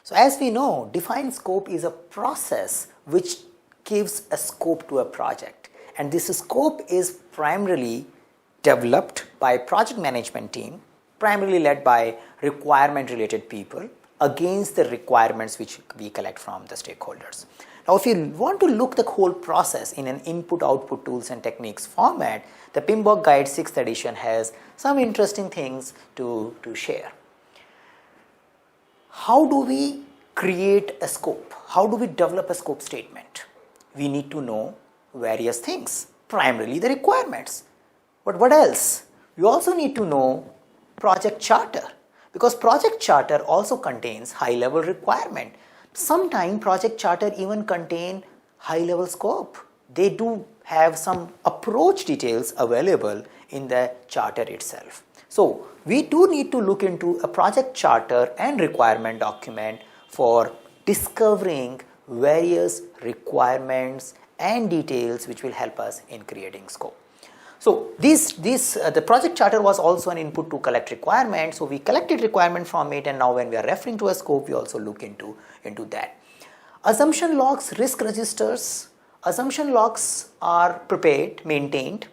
So as we know, defined scope is a process which gives a scope to a project, and this scope is primarily developed by project management team, primarily led by requirement related people against the requirements which we collect from the stakeholders. Now, if you want to look the whole process in an input output tools and techniques format, the PMBOK Guide 6th edition has some interesting things to share. How do we create a scope? How do we develop a scope statement? We need to know various things, primarily the requirements. But what else? We also need to know project charter, because project charter also contains high level requirement. Sometimes project charter even contain high level scope. They do have some approach details available in the charter itself. So we do need to look into a project charter and requirement document for discovering various requirements and details which will help us in creating scope. So the project charter was also an input to collect requirements. So we collected requirement from it, and now when we are referring to a scope, we also look into that. Assumption logs, risk registers. Assumption logs are prepared, maintained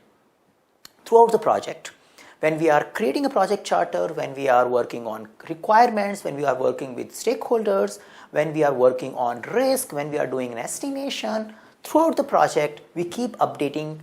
throughout the project. When we are creating a project charter, when we are working on requirements, when we are working with stakeholders, when we are working on risk, when we are doing an estimation, throughout the project, we keep updating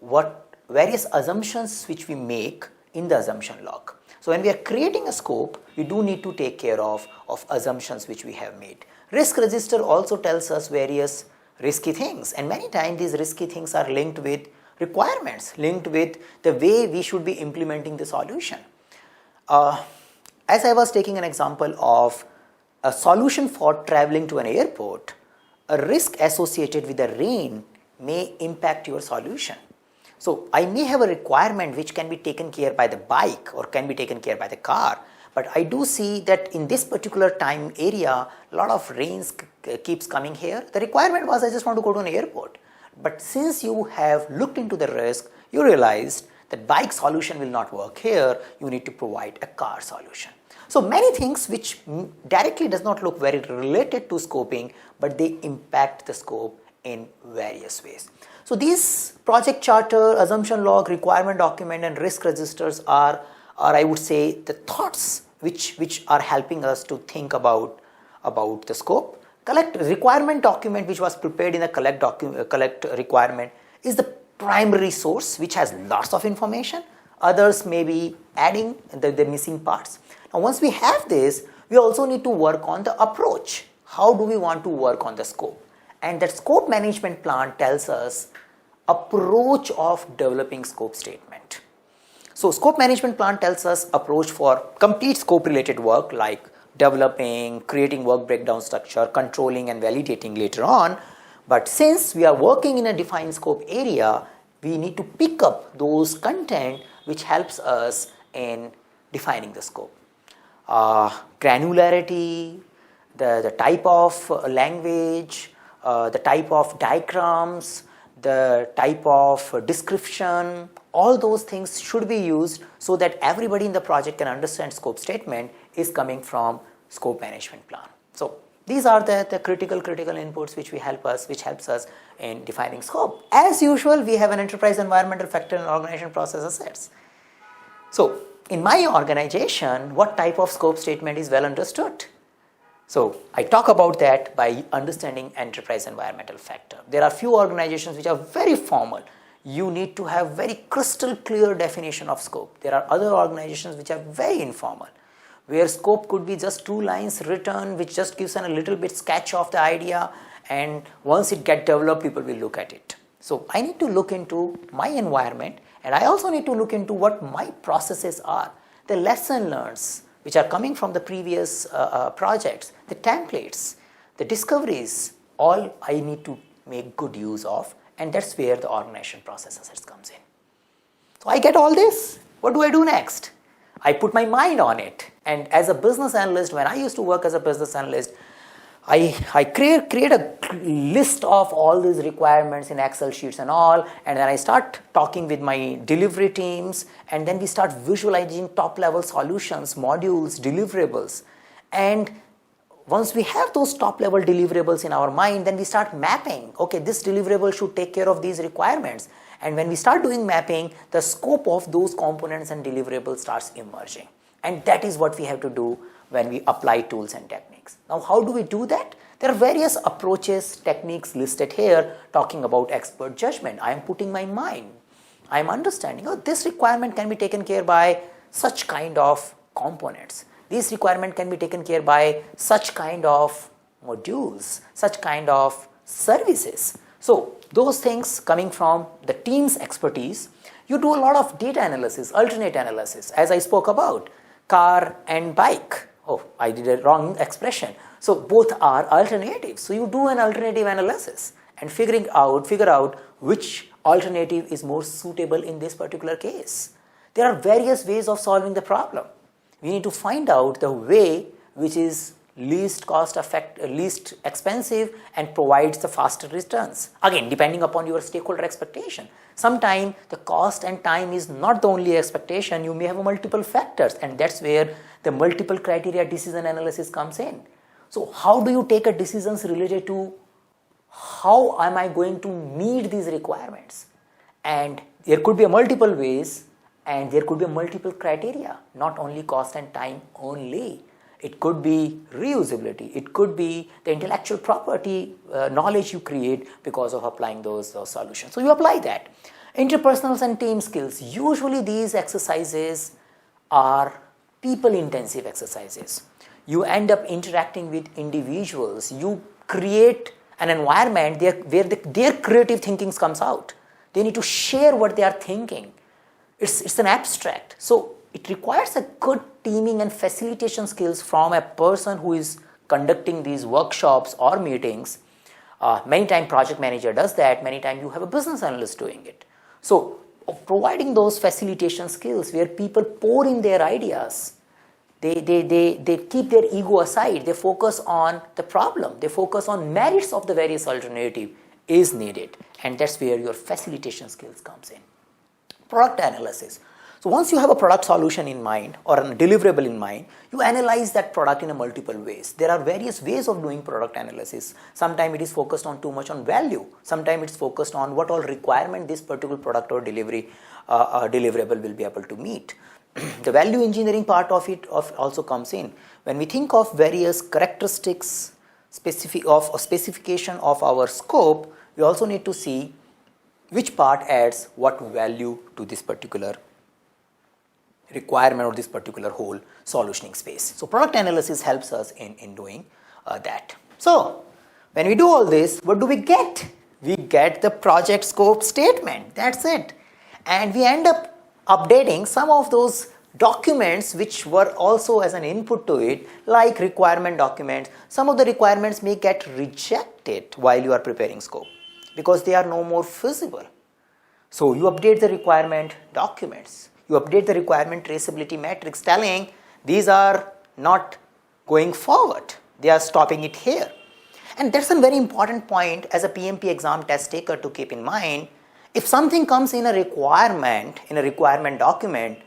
what various assumptions which we make in the assumption log. So when we are creating a scope, we do need to take care of assumptions which we have made. Risk register also tells us various risky things, and many times these risky things are linked with requirements, linked with the way we should be implementing the solution. As I was taking an example of a solution for traveling to an airport, a risk associated with the rain may impact your solution. So I may have a requirement which can be taken care by the bike or can be taken care by the car, but I do see that in this particular time area, a lot of rains keeps coming here. The requirement was I just want to go to an airport. But since you have looked into the risk, you realized that bike solution will not work here, you need to provide a car solution. So many things which directly does not look very related to scoping, but they impact the scope in various ways. So these project charter, assumption log, requirement document and risk registers are I would say the thoughts which are helping us to think about the scope. Collect requirement document which was prepared in a collect requirement is the primary source which has lots of information. Others may be adding the missing parts. Now once we have this, we also need to work on the approach. How do we want to work on the scope? And that scope management plan tells us approach of developing scope statement. So scope management plan tells us approach for complete scope related work like developing, creating work breakdown structure, controlling and validating later on. But since we are working in a defined scope area, we need to pick up those content which helps us in defining the scope. Granularity, the type of language, the type of diagrams, the type of description, all those things should be used so that everybody in the project can understand scope statement is coming from scope management plan. So these are the critical inputs which helps us in defining scope. As usual, we have an enterprise environmental factor and organization process assets. So in my organization, what type of scope statement is well understood? So I talk about that by understanding enterprise environmental factor. There are few organizations which are very formal. You need to have very crystal clear definition of scope. There are other organizations which are very informal, where scope could be just 2 lines written which just gives a little bit sketch of the idea, and once it gets developed, people will look at it. So I need to look into my environment, and I also need to look into what my processes are, the lesson learns which are coming from the previous projects, the templates, the discoveries, all I need to make good use of, and that's where the organization process assets comes in. So I get all this, what do I do next? I put my mind on it, and as a business analyst, when I used to work as a business analyst, I create a list of all these requirements in Excel sheets and all, and then I start talking with my delivery teams, and then we start visualizing top level solutions, modules, deliverables. And once we have those top level deliverables in our mind, then we start mapping, okay, this deliverable should take care of these requirements. And when we start doing mapping, the scope of those components and deliverables starts emerging. And that is what we have to do when we apply tools and techniques. Now, how do we do that? There are various approaches, techniques listed here talking about expert judgment. I am putting my mind. I am understanding, oh, this requirement can be taken care by such kind of components. This requirement can be taken care by such kind of modules, such kind of services. So, those things coming from the team's expertise, you do a lot of data analysis, alternate analysis, as I spoke about, car and bike. Oh, I did a wrong expression. So, both are alternatives. So, you do an alternative analysis and figure out which alternative is more suitable in this particular case. There are various ways of solving the problem. We need to find out the way which is least expensive and provides the faster returns. Again, depending upon your stakeholder expectation. Sometimes the cost and time is not the only expectation. You may have multiple factors, and that's where the multiple criteria decision analysis comes in. So how do you take a decisions related to how am I going to meet these requirements? And there could be multiple ways, and there could be multiple criteria, not only cost and time only. It could be reusability. It could be the intellectual property knowledge you create because of applying those solutions. So you apply that. Interpersonal and team skills. Usually these exercises are people-intensive exercises. You end up interacting with individuals. You create an environment where their creative thinking comes out. They need to share what they are thinking. It's an abstract. So it requires a good teaming and facilitation skills from a person who is conducting these workshops or meetings. Many times project manager does that. Many times you have a business analyst doing it. So providing those facilitation skills where people pour in their ideas, they keep their ego aside. They focus on the problem. They focus on merits of the various alternative is needed. And that's where your facilitation skills comes in. Product analysis. So once you have a product solution in mind or a deliverable in mind, you analyze that product in a multiple ways. There are various ways of doing product analysis. Sometimes it is focused on too much on value. Sometimes it's focused on what all requirement this particular product or deliverable will be able to meet. The value engineering part of it also comes in. When we think of various characteristics specification of our scope, we also need to see which part adds what value to this particular requirement or this particular whole solutioning space. So product analysis helps us in doing that. So when we do all this, what do we get? We get the project scope statement. That's it. And we end up updating some of those documents which were also as an input to it, like requirement documents. Some of the requirements may get rejected while you are preparing scope because they are no more feasible. So you update the requirement documents. You update the requirement traceability matrix telling these are not going forward. They are stopping it here. And that's a very important point as a PMP exam test taker to keep in mind. If something comes in a requirement document,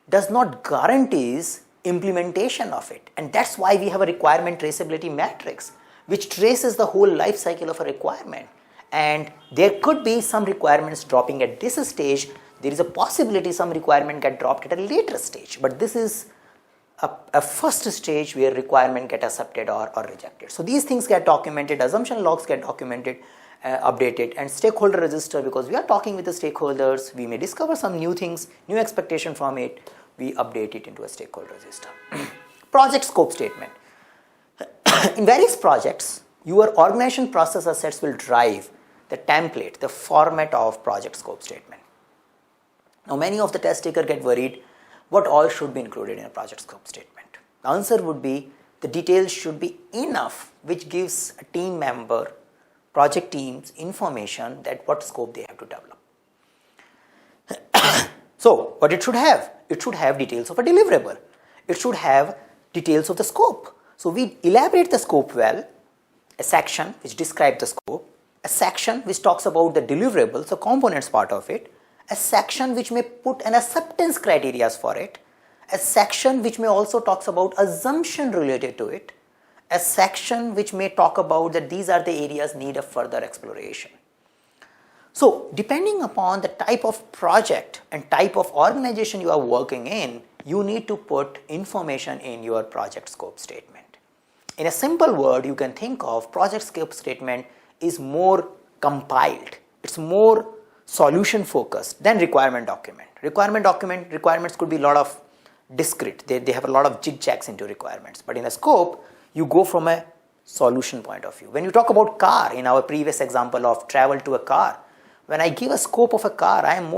does not guarantees implementation of it. And that's why we have a requirement traceability matrix, which traces the whole life cycle of a requirement. And there could be some requirements dropping at this stage. There is a possibility some requirement get dropped at a later stage. But this is a first stage where requirement get accepted or rejected. So these things get documented, assumption logs get documented, updated, and stakeholder register, because we are talking with the stakeholders, we may discover some new things, new expectation from it, we update it into a stakeholder register. Project scope statement. In various projects, your organization process assets will drive the template, the format of project scope statement. Now many of the test takers get worried what all should be included in a project scope statement. The answer would be the details should be enough which gives a team member, project teams information that what scope they have to develop. So what it should have? It should have details of a deliverable. It should have details of the scope. So we elaborate the scope well, a section which describes the scope, a section which talks about the deliverables, the components part of it, a section which may put an acceptance criteria for it, a section which may also talks about assumption related to it, a section which may talk about that these are the areas need of further exploration. So depending upon the type of project and type of organization you are working in, you need to put information in your project scope statement. In a simple word, you can think of project scope statement is more compiled, it's more solution focused than requirement document. Requirements could be a lot of discrete, they have a lot of zigzags into requirements, but in a scope, you go from a solution point of view. When you talk about car, in our previous example of travel to a car, when I give a scope of a car, I am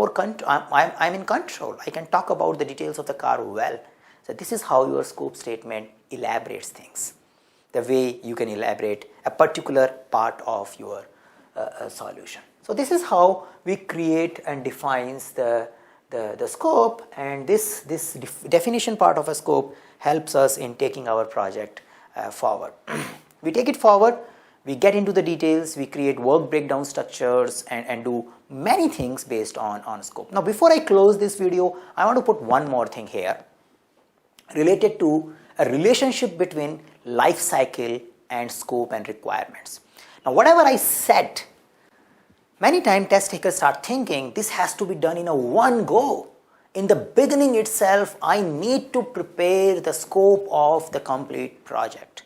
I'm in control. I can talk about the details of the car well. So this is how your scope statement elaborates things, the way you can elaborate a particular part of your solution. So this is how we create and defines the scope, and this definition part of a scope helps us in taking our project forward. We take it forward, we get into the details, we create work breakdown structures and do many things based on scope. Now before I close this video, I want to put one more thing here related to a relationship between life cycle and scope and requirements. Now whatever I said, many times test takers start thinking this has to be done in a one go. In the beginning itself, I need to prepare the scope of the complete project.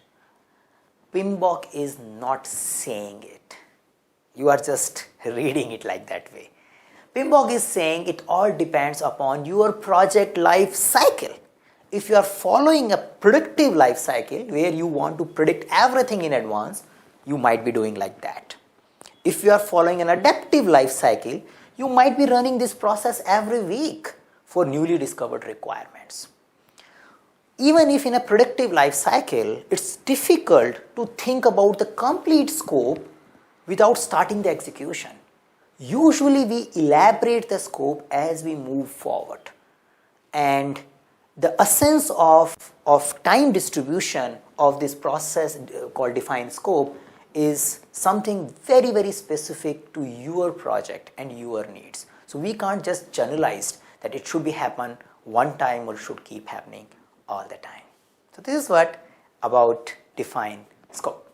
PMBOK is not saying it. You are just reading it like that way. PMBOK is saying it all depends upon your project life cycle. If you are following a predictive life cycle where you want to predict everything in advance, you might be doing like that. If you are following an adaptive life cycle, you might be running this process every week for newly discovered requirements. Even if in a predictive life cycle, it's difficult to think about the complete scope without starting the execution. Usually we elaborate the scope as we move forward, and the essence of time distribution of this process called defined scope is something very, very specific to your project and your needs. So we can't just generalize that it should be happen one time or should keep happening all the time. So this is what about defined scope.